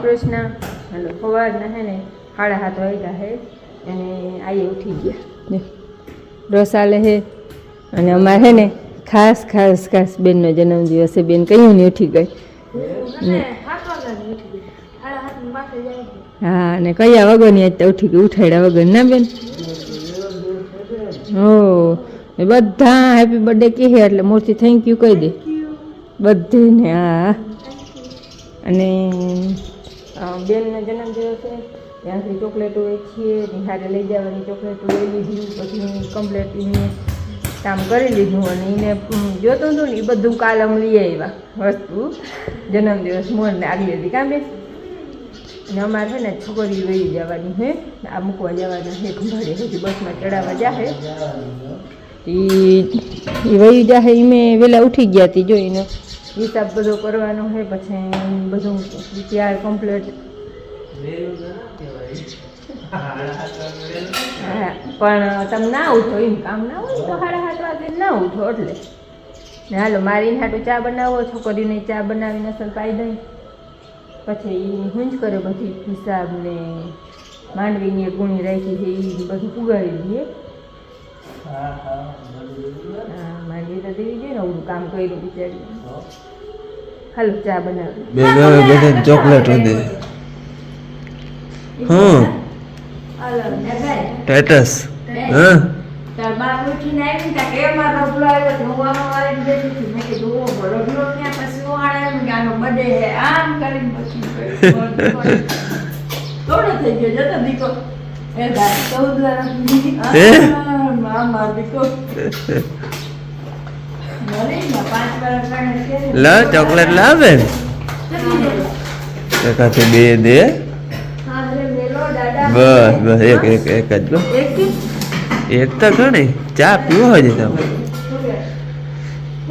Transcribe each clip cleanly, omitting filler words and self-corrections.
કૃષ્ણ. હાલો સવારના હે ને 7:30 વાગ્યા હે અને આઈએ ઉઠી ગયા ડોસા લે હે અને અમારે હે ને ખાસ બેનનો જન્મદિવસ છે. બેન કયું નહીં ઉઠી ગઈ. હા અને કયા વગરની આજ તો ઉઠી ગઈ, ઉઠાડ્યા વગર ના બેન. હો બધા હેપી બર્થડે કહે એટલે મોરથી થેન્ક યુ કહી દે બધીને. હા અને બેનનો જન્મદિવસ છે ત્યાંથી ચોકલેટો વેચીએ, નિહારે લઈ જવાની ચોકલેટો લઈ લીધી, પછી કમ્પ્લેટ એને કામ કરી લીધું અને એને જોતું હતું ને એ બધું કાલ અમે લઈ આવ્યા વસ્તુ જન્મદિવસ મોરને આગલી હતી કાં બેન. અને અમારે છે ને છોકરી વહી જવાની છે, આ મૂકવા જવાના છે ખંભાળીએ, હજી બસમાં ચડાવવા જાહે એ વહી જાહે. મેં વહેલા ઉઠી ગયા હતી જોઈને હિસાબ બધો કરવાનો છે, પછી બધું તૈયાર કમ્પ્લીટ. હા પણ તમે ના ઉઠો એમ કામ ના હોય તો 7:30 વાગે ના ઉઠો એટલે ને હાલો મારીને હાટું ચા બનાવો, છોકરીને ચા બનાવીને અસલ પાઈ દઈ, પછી એ હું જ કરે બધી હિસાબ ને માંડવીની ગુણી રાખી છે એ બધું પુગાડી દઈએ. હા માંડવી તો દેવી જોઈએ ને અવડું કામ કર્યું બિચારી. હાલો ચા બનાવી ચોકલેટ દે. હા ટેટસ. હા તાર બા ઉઠીને આવી તા કે મારો રગલો આવ્યો તો હું આમાં વાળીને બેઠી હતી. મેં કીધું ઓ રગલો ક્યાં પછી ઓહાડે એમ કે આનો બર્થડે હે આમ કરીને પછી થોડો થઈ ગયો જતો દીકો એ દા 14 મામા દીકો મને 5 વર્ષ કાઢે લા ચોકલેટ લાવે કાકા બે દે. બસ એક જ લો. એક તો ઘણી ચા પીવો હોય તમે.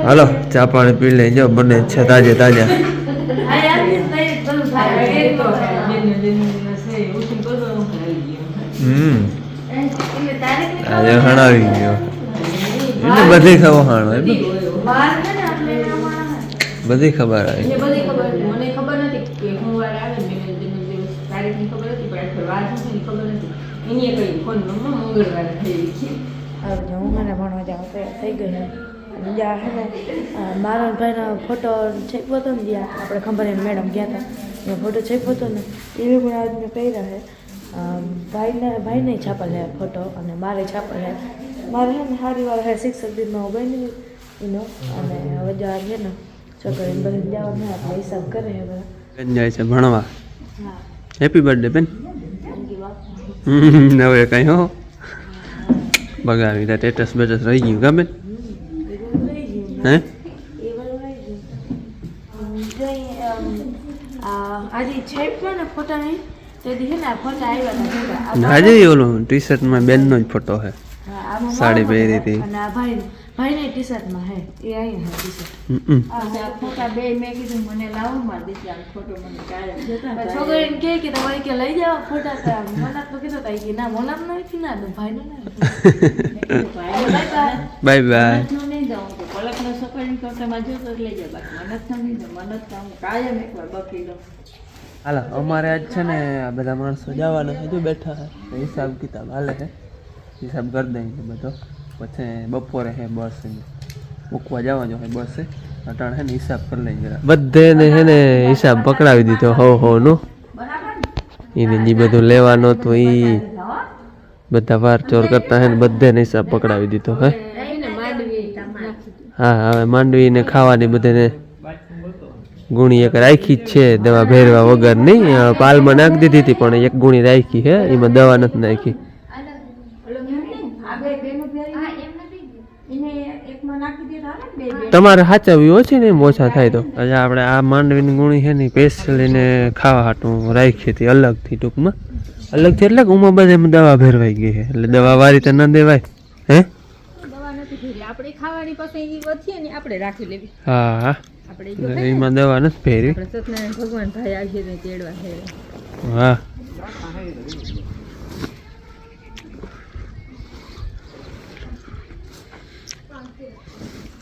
હાલો ચા પાણી પી લઈ જાઓ, બને છે તાજે તાજા. આજે હણાવી ગયો એને બધી ખબર હાણો બધી ખબર આવી. મને ખબર નથી કે હું વાર આવે તારીખની ખબર હતી પણ વાર ની ખબર નથી. એની કઈ ફોન મંગળવારે થઈ છે. હવે હું મને ભણવા જાઉં થઈ ગયું અને જ્યાં હે ને મારા ભાઈનો ફોટો છેપવો હતો ને જ્યાં આપણે ખબર મેડમ ગયા હતા એનો ફોટો છેપવો હતો ને એવી પણ આજ મેં કર્યા છે. ભાઈને છાપેલ હે ફોટો અને મારે છાપેલ હે. મારે હે ને સારી વાર હે શિક્ષક દિનમાં બની એનો અને હવે જવા છે ને છોકરીને બધું જવાનું આપણે હિસાબ કરે બધા જાય છે ભણવા. હા હેપી બર્થડે બેન. હવે કઈ હો બગાવી ટેટસ બેટસ રહી ગયું ગમે હે. આજે છેપમાં ને ફોટા નહીં તેથી હે ને ફોટા આવ્યા હતા. આજે ઓલો ટી શર્ટમાં બેનનો જ ફોટો હે, સાડી પહેરી હતી અને આ ભાઈને ટી શર્ટમાં હે એ અહીંયા હે ટી શર્ટ. આ ફોટા બે મેં કીધું મને લાવો માર દીકરી આ ફોટો મને કાઢે છોકરીને કહે કે તમારે કે લઈ જાવ ફોટા તો મોનાત તો કીધું તા કે ના મોનાત નથી ના ભાઈનો ના બાય બાય. નહીં જાઉં તો પલકનો છોકરીને કરતા માં જો તો લઈ જાવ બાકી મનત તો નહીં જાઉં મનત તો હું કાયમ એકવાર બકી લઉં. હાલો અમારે આજ છે ને આ બધા માણસો જવાના છે, જો બેઠા છે હિસાબ કિતાબ હાલે છે, હિસાબ કરી દઈએ બધો. પછી બપોરે હે બસ મૂકવા જવાનો હે બસ અટાણ હે ને હિસાબ કરી લઈ જરા બધે ને હે ને હિસાબ પકડાવી દીધો હો નું એને જે બધું લેવાનું હતું એ બધા વાર ચોર કરતા હે ને બધાને હિસાબ પકડાવી દીધો હે. હા હવે માંડવી ને ખાવાની બધાને ગુણી એક રાખી જ છે દવા ભેરવા વગર નહીં. પાલમાં નાખી દીધી હતી પણ એક ગુણી રાખી હે, એમાં દવા નથી નાખી. તમારે સાચવવી ઓછી ને એમ ઓછા થાય તો આજે આપણે આ માંડવીની ગુણી છે ને સ્પેશિયલ એને ખાવા હાટું રાખી હતી અલગથી. ટૂંકમાં અલગથી એટલે ઉમાં બધે દવા ભેરવાઈ ગઈ છે એટલે દવા વારી તો ન દેવાય હે. આપણે ખાવાની પાસે ઈ વધીએ ને આપણે રાખી લેવી. હા આપણે એમાં દવા નથી ભેરવી. સત્યનારાયણ ભગવાન ભાઈ આવશે ને તેડવા છે. હા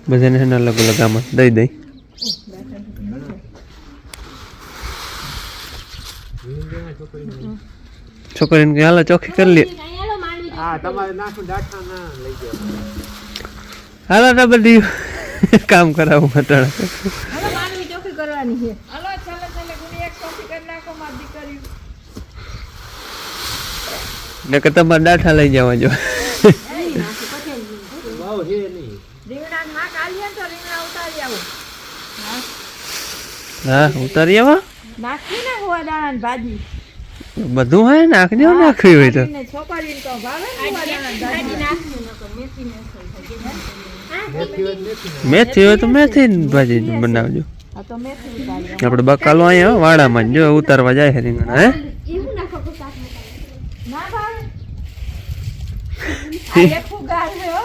બધાને છે ને અલગ અલગ આમાં દઈ દઈ. છોકરીને કે હાલો ચોખ્ખી કરી લે. હા તમારે નાખું ડાઠા ના લઈ જાવ. હાલો ને બધી કામ કરાવું મટાડે. હાલો માનવી ચોખ્ખી કરવાની છે. હાલો ચાલો ચાલો ગુણી એક ચોખ્ખી કરી નાખો મારી દીકરી. ને કે તમારે ડાઠા લઈ જવા જો. વાવ હે નહીં. રીંગણા ના કાઢીએ તો રીંગણા ઉતારી આવો. હા ઉતારી આવા નાખી ને હોવા દાણા ભાજી. બધું હોય નાખી દેવું નાખવી હોય તો. છોકરીને તો ભાવે ને હોવા દાણા ભાજી નાખી નકો મેથી ને મેથી હોય તો મેથી ભાજી બનાવજો. આ તો મેથી ઉતારી આપણે બકાલો અહીંયા વાડામાં જ જો ઉતારવા જાય છે રીંગણા હે. ના ભાવે આ એક ફુગાર છે હો.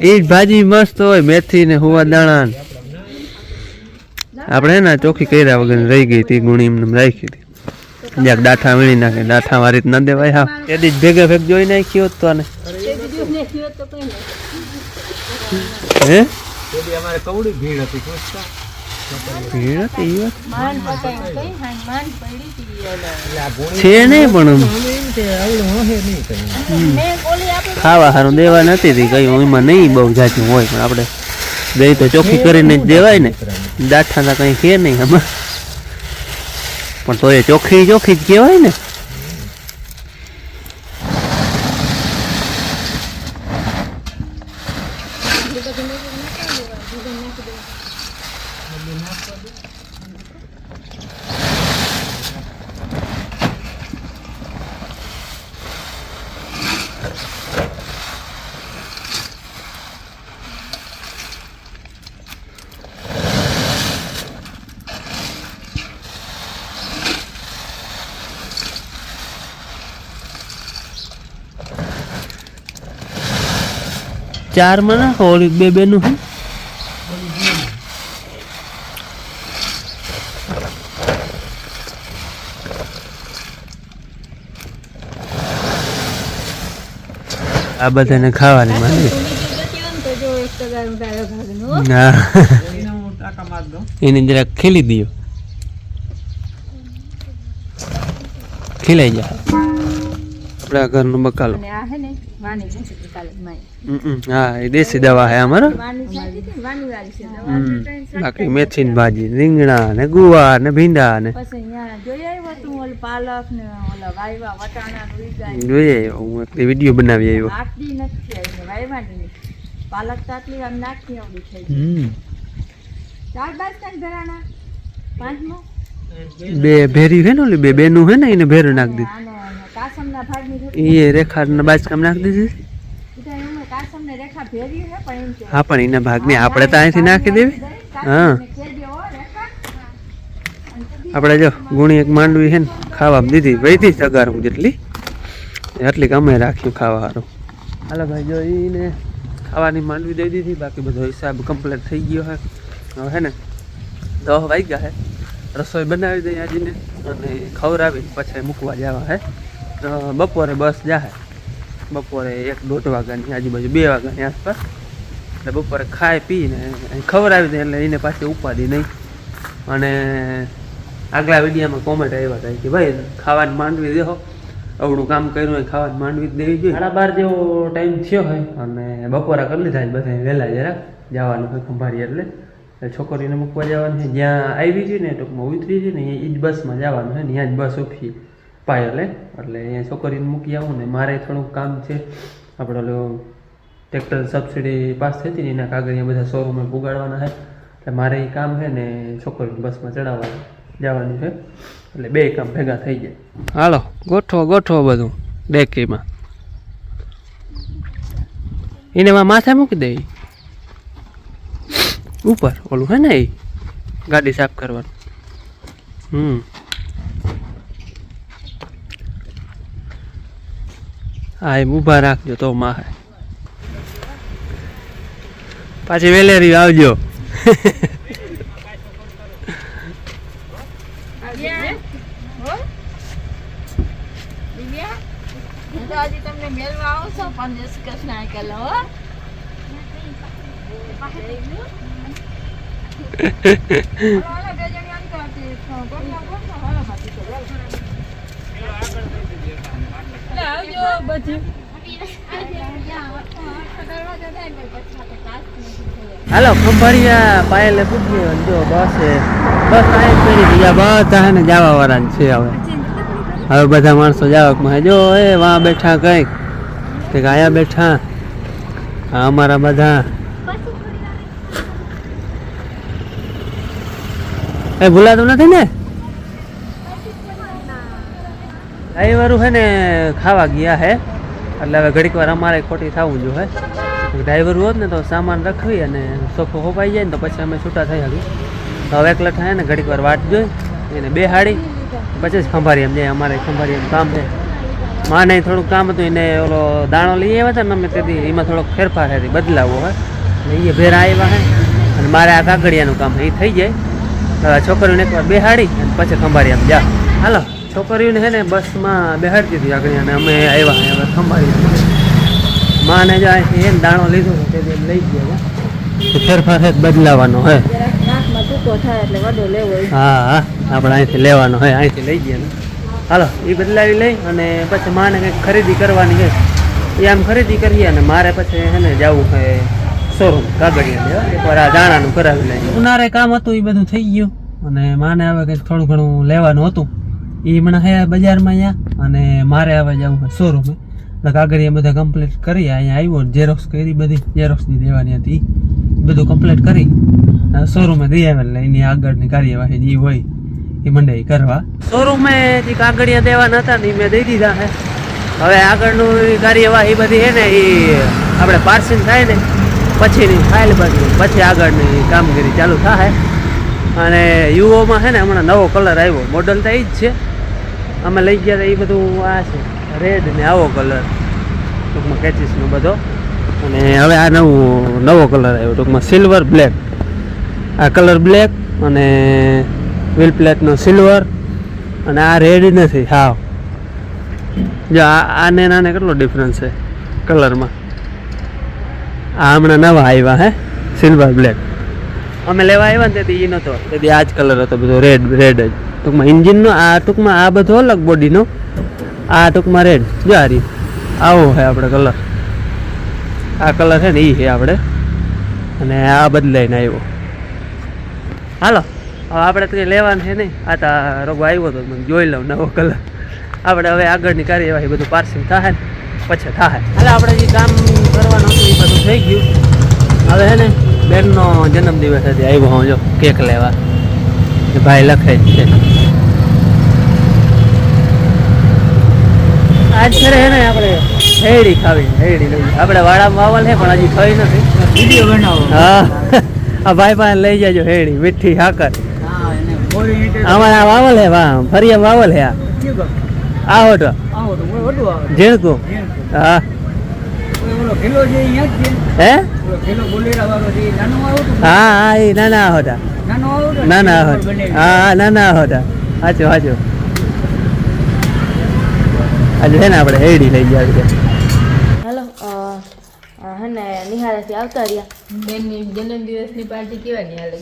એ જ ભાજી મસ્ત હોય મેથી ને હુવા દાણા. આપણે ને ચોખ્ખી કર્યા વગર રહી ગઈ હતી ગુણી એમને રાખી હતી. જ્યાં ડાઠા વીણી નાખે ડાઠા વારી ન દેવાય. હા એથી જ ભેગા ભેગ જોઈ નાખી હોત તો આને હે તેથી અમારે કવડી ભીડ હતી કોસ્તા. ભીડ હતી ઈ વાત માન પકાઈ કઈ હાન માન પડી હતી એટલે આ ગોળી છે નહીં પણ આવડું કે આવડું હોહે નહીં કઈ. મેં બોલી આપણે ખાવા સારું દેવા નથી હતી કઈ એમાં નહીં બહુ જાજુ હોય પણ આપણે દહીં તો ચોખ્ખી કરીને જ દેવાય ને. ડાઠા કઈ કે નહીં આમાં પણ તો એ ચોખ્ખી ચોખ્ખી જ કહેવાય ને. ચાર માં નાખો ઓલી બે બે નું આ બધાને ખાવાની માંડી. હા ટાકા માર દો. એને જરાક ખીલી દો ખીલાઈ જાય. આપણા ઘરનો બકાલો. અને આ હે ને વાની પૂછી કાલે માઈ હા એ દેશી દવા હે અમારો. વાની સાચી હતી વાની વાળી છે દવા બાકી મેથી ની ભાજી રીંગણા ને ગુવાર ને ભીંડા ને પછી અહીંયા જોઈ આવ્યો તું ઓલ પાલક ને ઓલા વાયવા વટાણા રૂઈ જોઈએ હું એક વિડીયો બનાવી આવ્યો. નાખી નથી આવી વાયવા ની પાલક તાતલી આમ નાખી આવડી થઈ ગઈ. ચાર બાર કાંઈ ભરાણા પાંચમો બે ભેરી હે ને ઓલી બે બેનું હે ને એને ભેરું નાખી દીધી. અને કાસમના ભાગની રોટલી એ રેખા ને બાજકામ નાખી દીધી. ઈટા એમ કાસમને રેખા ભેરી હે પણ એમ કે હા પણ એના ભાગની આપણે તો અહીંથી નાખી દેવી. હા આપણે જો ગુણી એક માંડવી હે ને ખાવા દીધી વહીથી સગાર જેટલી એટલી અમે રાખ્યું ખાવા સારું. હાલો ભાઈ જો એને ખાવાની માંડવી દઈ દીધી બાકી બધો હિસાબ કમ્પ્લીટ થઈ ગયો હે. હવે હે ને 10 વાગ્યા હે રસોઈ બનાવી દઈએ આજને અને ખવડાવી પછી મૂકવા જવા હે. બપોરે બસ જાહે બપોરે 1-1.5 વાગ્યાની આજુબાજુ 2 વાગ્યાની આસપાસ. એટલે બપોરે ખાઈ પીને ખવડાવી દે એટલે એને પાછી ઉપાડી નહીં. અને આગલા વિડીયોમાં કોમેન્ટ આવ્યા હતા કે ભાઈ ખાવાની માંડવી દેહો અવડું કામ કર્યું હોય ખાવાની માંડવી દેવી જોઈએ. 12:30 જેવો ટાઈમ થયો હોય અને બપોરા કરી લીધા બધા વહેલા જરાક જવાનું હોય ખંભાળી એટલે છોકરીને મૂકવા જવાનું છે. જ્યાં આવી છે ને ટૂંકમાં ઉતરી છે ને એ જ બસમાં જવાનું છે ને ત્યાં જ બસ ઊભી પાયલે એટલે અહીંયા છોકરીને મૂકી આવું ને મારે થોડુંક કામ છે. આપણે ઓલો ટ્રેક્ટર સબસિડી પાસ થઈ હતી ને એના કાગળિયા બધા શોરૂમે પુગાડવાના છે એટલે મારે એ કામ છે ને છોકરીને બસમાં ચડાવવાનું જવાનું છે એટલે બે કામ ભેગા થઈ જાય. હાલો ગોઠવો બધું ડેકીમાં એને માથે મૂકી દે ઉપર ઓલું હે ને એ ગાડી સાફ કરવાનું. હા એમ ઊભા રાખજો તો માહે પાછી વેલેરી આવજો. હજી તમને મેળવા આવો છો પણ ડિસ્કશન આ કરો હો. આવજો બધી. હાલો ખંભાળિયા પાયલે પૂછ્યો જો બસ આ કરી દીધા બધા હે ને જવા વાળા છે હવે બધા માણસો જાવકમાં જો એ વાં બેઠા કંઈક તે આયા બેઠા આ અમારા બધા એ ભૂલાતું નથી ને ડ્રાઈવરું હે ને ખાવા ગયા હે એટલે હવે ઘડીક વાર અમારે ખોટી થવું જો હે ડ્રાઈવર હોત ને તો સામાન રખવી અને સોફો હોપાઈ જાય ને તો પછી અમે છૂટા થઈ શકી તો હવે એકલા થાય ને ઘડીક વાર વાટ જોઈ એને બેહાડી પછી જ ખંભારી એમ જાય અમારે ખંભારી એમ કામ છે માને થોડુંક કામ હતું એને ઓલો દાણો લઈ આવ્યા હતા ને અમે તેથી એમાં થોડોક ફેરફાર હતી બદલાવો હોય એટલે એ ભેરા આવ્યા હે અને મારે આ કાગળિયાનું કામ એ થઈ જાય છોકરીઓને એકવાર બેહાડી અને પછી ખંભારી એમ જા હાલો છોકરીઓને છે ને બસમાં બેહાડતી હતી આગળ અને અમે આવ્યા હવે ખંભારી માને જો અહીંથી એને દાણો લીધો તે લઈ ગયા ફેરફાર છે બદલાવાનો હે હા હા આપણે અહીંથી લેવાનો હોય અહીંથી લઈ ગયા ને હાલો એ બદલાવી લઈ અને પછી માને કંઈક ખરીદી કરવાની છે એ આમ ખરીદી કરીએ અને મારે પછી છે ને જવું હોય શોરૂમ કાગળિયા એકવાર આ દાણાનું કરાવી લઈએ ઉનાળે કામ હતું એ બધું થઈ ગયું અને માને હવે કંઈક થોડું ઘણું લેવાનું હતું એ મને હે બજારમાં અહીંયા અને મારે હવે જવું હોય શોરૂમે એટલે કાગળિયા બધા કમ્પ્લીટ કરી અહીંયા આવ્યો ઝેરોક્સ કરી બધી ઝેરોક્સની દેવાની હતી બધું કમ્પ્લીટ કરી શોરૂમે દઈ આવેલા એની આગળની કાર્યવાહી જે હોય એ મંડે કરવા શોરૂમે જે કાગળિયા દેવાના હતા ને એ મેં દઈ દીધા છે હવે આગળનું કાર્યવાહી બધી છે ને એ આપણે પાર્સિંગ થાય ને પછીની ફાઇલ બધી પછી આગળની કામગીરી ચાલુ થાય અને યુઓમાં છે ને હમણાં નવો કલર આવ્યો મોડલ તો એ જ છે અમે લઈ ગયા હતા એ બધું આ છે રેડ ને આવો કલર ટૂંકમાં કેચીસનો બધો અને હવે આ નવો કલર આવ્યો ટૂંકમાં સિલ્વર બ્લેક આ કલર બ્લેક અને વ્હીલ પ્લેટનો સિલ્વર અને આ રેડ નથી હાવ જો આને નાને કેટલો ડિફરન્સ છે કલરમાં આ હમણાં નવા આવ્યા હે સિલ્વર બ્લેક અમે લેવા આવ્યા ને તેથી એ નહોતો તેથી આ જ કલર હતો બધો રેડ રેડ જ ટૂંકમાં ઇન્જિનનો આ ટૂંકમાં આ બધો અલગ બોડીનો આ ટૂંકમાં રેડ જો આ રહ્યું આવો છે આપણે કલર આ કલર છે ને એ છે આપણે અને આ બદલાઈને આવ્યો હાલો હવે આપણે તો કંઈ લેવાનું છે નહીં આ તો રોગો આવ્યો તો મને જોઈ લઉં નવો કલર આપણે હવે આગળની કાર્યવાહી બધું પાર્સિંગ થાય ને પછી થાય હાલે આપણે જે કામ કરવાનું હતું એ બધું થઈ ગયું હવે છે ને બેનનો જન્મદિવસ હતી આવ્યો હું જો કેક લેવા ભાઈ લખે જ છે આજ ખરે છે ને આપણે હેડી ખાવી હેડી લઈ આપણે વાડામાં વાવલ છે પણ હજી થઈ નથી વિડીયો બનાવો હા આ ભાઈ પાસે લઈ જાજો હેડી મીઠી સાકર અમારા વાવલ હે વાહ ફરિયા વાવલ હે આ હોટો ઝીણકું હા હે હા હા એ નાના હોટા નાના હોટ હા નાના હોટા સાચું સાચું આજે છે ને આપણે હેડી લઈ ગયા છે હેલો હે ને નિહાળેથી આવતા રહ્યા બેનની જન્મદિવસની પાર્ટી કેવાની હાલે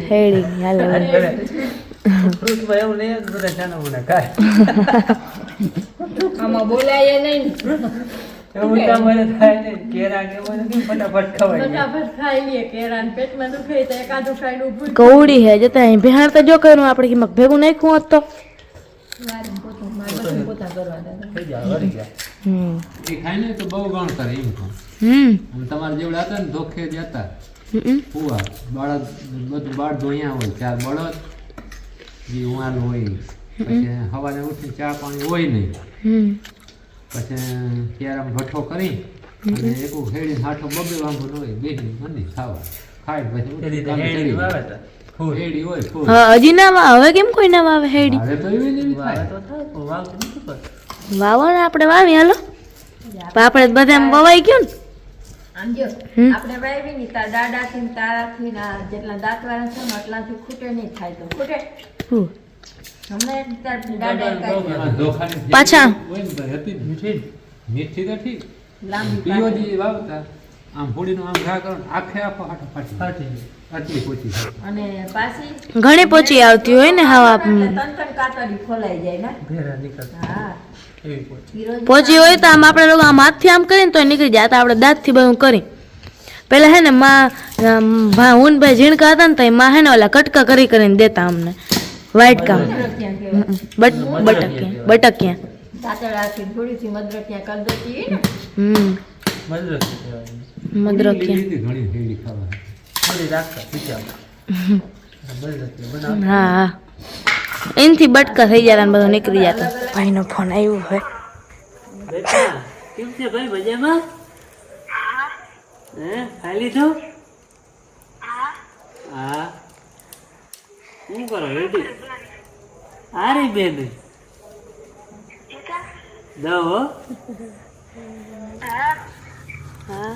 હેડી હાલે ફ્રૂટમાં એવું નહીં બધા ચાનો મને ખાય આમાં બોલાય નહીં એવું તમારે થાય ને કેરા કે મને કેમ ફટાફટ ખવાય ફટાફટ ખાઈ લઈએ કેરાન પેટમાં દુખે તો એકાદું ખાઈને ઊભું કૌડી હે જતા અહીં બિહાર તો જો કર્યું આપણે કે ભેગું નાખ્યું હોત તો પોતા કરવા દાદા થઈ જાય વળી જાય એ ખાય ને તો બહુ ગણ કરે એમ કહું અને તમારા જેવડા હતા ને ધોખે જ હતા ફુવા બળદ બધું બાળ ધોયા હોય 4 બળદ જે ઉવાનું હોય પછી સવારે ઉઠીને ચા પાણી હોય નહીં પછી ક્યારામ ભઠ્ઠો કરી અને એક હેડી હાથો બબે વાંભો હોય બેસી મંદી ખાવા ખાઈ પછી હેડી હોય ફૂલ હા હજી ના વાવે કેમ કોઈ ના વાવે હેડી હવે તો એવી નહીં થાય વાવો ને આપણે વાવી હાલો પણ આપણે બધા એમ વવાઈ ગયું ને આમ જો આપણે વાવી ની તાર દાદાથી તારાથી ના જેટલા દાંત વાળા છે ને એટલાથી ખૂટે નહીં થાય તો ખૂટે હું. હમણાં તાર દાદા પાછા હોય ને ભાઈ હતી મીઠી મીઠી તો ઠીક લાંબી પીઓજી વાવતા આમ હોડીનો આમ ઘા કરો આખે આખો હાથો ફાટી આટલી પોચી અને પાછી ઘણી પોચી આવતી હોય ને હવા ત્રણ કાતરી ખોલાઈ જાય ને ભેરા નીકળતા હા એવી પહોંચી. પહોંચી હોય તો આમ આપણે લોકો આમ હાથથી આમ કરીને તો નીકળી જાય. તો આપણે દાંતથી બધું કરી પેલા હે ને હું ભાઈ ઝીણકા હતા ને તો માં હે ને ઓલા કટકા કરીને દેતા અમને વાટકા બટકિયા તાતળાથી થોડીથી મદરકિયા કરી દેતી મદરકી કહેવાય. મદરકિયા ઘણી હેડી ખાવા થોડી રાખતા ખીચામાં. મદરકી બનાવ. હા એનથી બટકા થઈ જતા ને બધું નીકળી જતા. ભાઈનો ફોન આવ્યો હોય. બેટા કેમ છે ભાઈ, મજામાં? હે ખાઈ લીધું? હા. શું કરો રેડી? હારી બેન દો હો. હા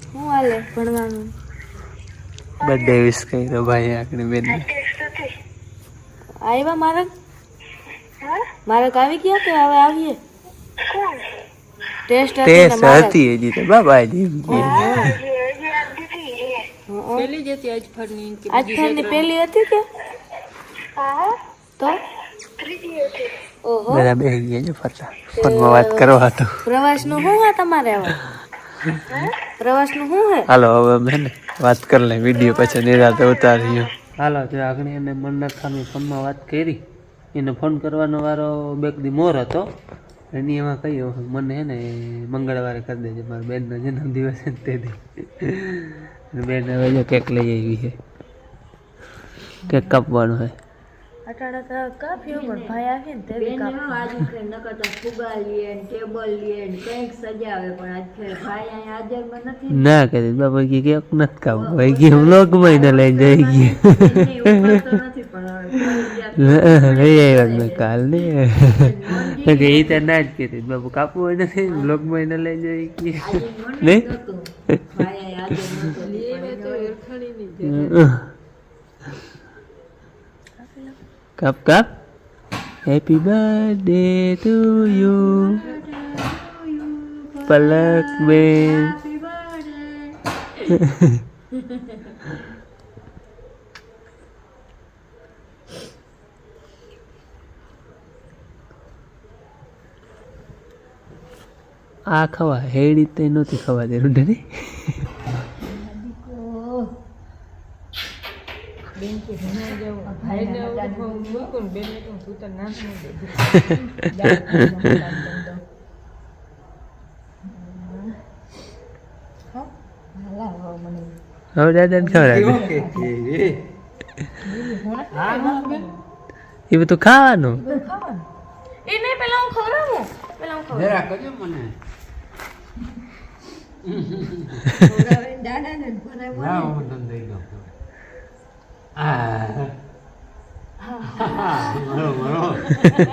શું હાલે ભણવાનું? બર્થડે વિશ કર્યો ભાઈ આકડી બેન. આવ્યા મારક આવી ગયા કે હવે આવીએ? ટેસ્ટ હતી હજી તો બાબા જી. પેલી જ હતી આજ ફરની આજ ફેરની પેલી હતી કે તો ઓહો બધા બેસી ગયા છે ફરતા. ફોનમાં વાત કરવા હતો. પ્રવાસનું શું હે તમારે હવે? પ્રવાસનું શું હે? હાલો હવે અમે ને વાત કરી લે, વિડીયો પછી નિરાતે ઉતાર્યો. હાલો તો આગળ એને મંડળ ખાન ફોનમાં વાત કરી. એને ફોન કરવાનો વારો બેક દી મોર હતો. એની એમાં કહ્યું મને હે ને મંગળવારે કરી દેજે, મારા બેનનો જન્મદિવસ છે ને તે દી. બેન હવે જો કેક લઈ આવી છે, કેક કાપવાનો છે. અટાડા તો કાપ્યો પણ ભાઈ આવે ને તે આજ નકરતા ફુગા લીએ ને ટેબલ લીએ ને કંઈક સજાવે પણ આજ ભાઈ અહીંયા હાજરમાં નથી. ના કરી બાપા કે કેક નથી કાપવો ભાઈ કે વ્લોગ માં ને લઈ જઈ ગઈ. એની ઉપર તો નથી પણ હવે લઈ આવ્યા મેં કાલ ને કે એ તો ના જ કીધી બાપુ કાપવું હોય નથી વ્લોગ માં એને લઈ જઈ ગઈ નહીં. ભાઈ અહીંયા હાજર નતો લીએ તો એરખડી નહીં Cup cup. Happy birthday to you. Palak Ben. આ ખવા હેડી તે નહોતી ખવા દે રૂડે ને. બેન કે ઘણા જવું ભાઈને મૂકું ને બેન તું તો નામ નહીં દે હવે દાદા ને ખવડાવે એ બધું ખાવાનું. એ નહીં પેલા હું ખવડાવું જરા કરજો મને. દાદા ને બનાવ્યું ના હું તમને દઈ દઉં.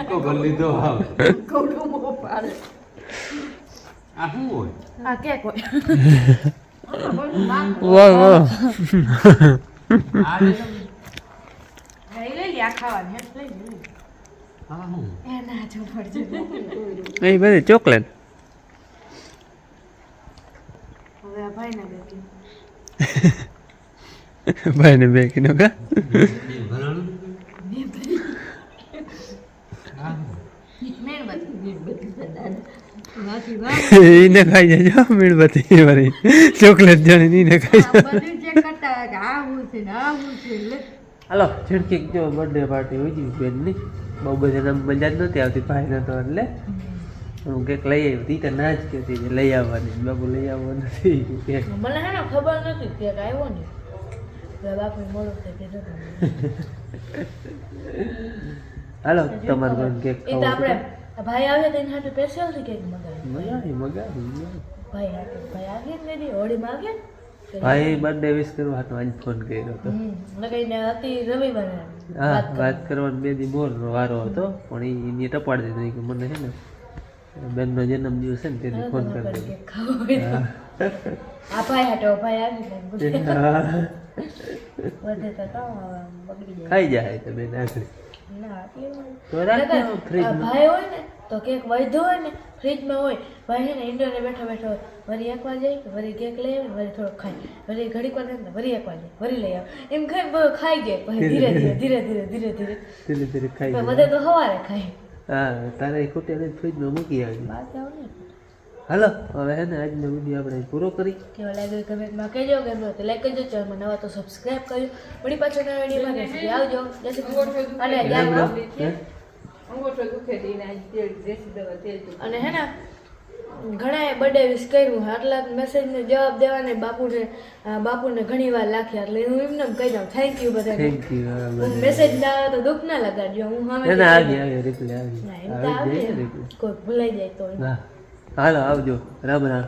કો ગલ્લી તો આવ. કૌટુંબો પાડે આ શું હોય? આ કેક હોય વાહ વાહ. આ લઈ લે આ ખાવાની લઈ લે આ શું? એના જો પડજે એ બધી ચોકલેટ. હવે આ ભાઈ ના બેટી ભાઈ ને બે કિલો કા ભરાણું? એને ખાઈ જાજો મીણબત્તી વાળી ચોકલેટ જાણે એને ખાઈ જાજો. બધું ચેક કરતા હોય કે આ હું છે ને આ હું છે લે હાલો ઝીણકી જો બર્થડે પાર્ટી ઉજવી બેનની. બહુ બધા નામ મજા જ નહોતી આવતી ભાઈ નતો એટલે હું કંઈક લઈ આવી હતી તો ના જ કહેતી કે લઈ આવવાની. બાબુ લઈ આવવા નથી કેક. મને હે ને ખબર નથી કે આવ્યો ને બાપુ મોડો થઈ ગયો હાલો તમારું કોઈ કેક એ તો આપણે ભાઈ આવે તો એના હાટુ સ્પેશિયલ થી કેક મગાવી મગાવી. ભાઈ હાટુ ભાઈ આવે ને દી હોળીમાં આવે ભાઈ બર્થડે વિશ કરવા હતો આજ ફોન કર્યો હતો. લગાઈને હતી રવિવારે હા વાત કરવાનો બે દી બોર વારો હતો પણ એને ટપાડી દીધું કે મને છે ને બેનનો જન્મદિવસ છે ને તેથી ફોન કરી દીધો. કેક ખાવો હોય તો આ ભાઈ હાટુ ભાઈ આવી વધે તો કામ બગડી જાય ખાઈ જાય તો બેન આગળ ના આટલી તો રાખજો ફ્રીજમાં. ભાઈ હોય ને તો કેક વધ્યો હોય ને ફ્રીજમાં હોય ભાઈ છે ને ઇન્ડોરે બેઠો બેઠો વરી એક વાર જાય વરી કેક લઈ આવે વરી થોડોક ખાય વરી ઘડીક વાર થાય વરી એક વાર જાય વરી લઈ આવે એમ ખાઈ બધું ખાઈ જાય પછી ધીરે ધીરે ધીરે ધીરે ધીરે ધીરે ધીરે ધીરે ખાઈ પણ જાય. બધે તો સવારે ખાય હા તારે ખોટી અને ફ્રીજમાં મૂકી આવી બહાર જાવ ને હાલો હવે હે ને આજનો વિડીયો આપણે પૂરો કરી કેવા લાગ્યો કમેન્ટમાં કહેજો ગમ્યો તો લાઈક કરજો ચેનલમાં નવા તો સબસ્ક્રાઇબ કરજો વળી પાછો નવા વિડીયોમાં ત્યાં સુધી આવજો જય શ્રી કૃષ્ણ. અને ધ્યાન રાખો. અંગૂઠો દુખે છે એને આજ તેલ દેશી દવા તેલ અને હે ને ઘણાએ બર્થડે વિશ કર્યું આટલા મેસેજને જવાબ દેવાને બાપુને ઘણી વાર લાખ્યા એટલે હું એમને કહી દઉં થેન્ક યુ બધાને થેન્ક યુ મેસેજ ના આવે તો દુઃખ ના લગાડજો હું ના ના આવી રિપ્લાય ના, એમ તો આવી આવે. રિપ્લાય કોઈ ભૂલાઈ જાય તો હા હાલો આવજો રામ રામ